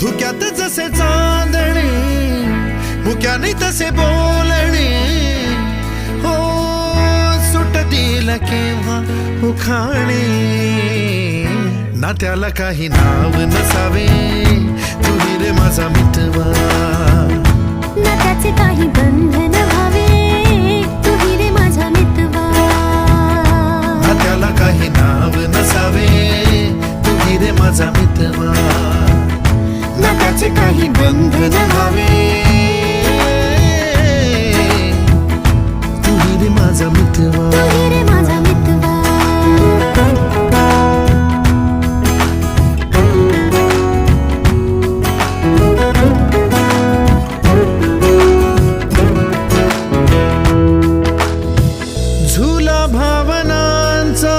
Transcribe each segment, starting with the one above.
धुक्यात जसे चांदणे मुक्याने तसे बोलणे हो सुटतील केव्हा उखाणे ना त्याला काही नाव नसावे तुही रे माझा मितवा ना त्याचे काही बंधन व्हावे तुही रे माझा मितवा ना त्याला काही नाव नसावे तुही रे माझा मितवा ना त्याचे काही बंधन व्हावे तुही रे माझा मितवा तुही रे माझा मितवा झुला भावनांचा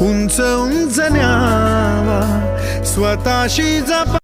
उंच उंच न्यावा स्वतःशी जपा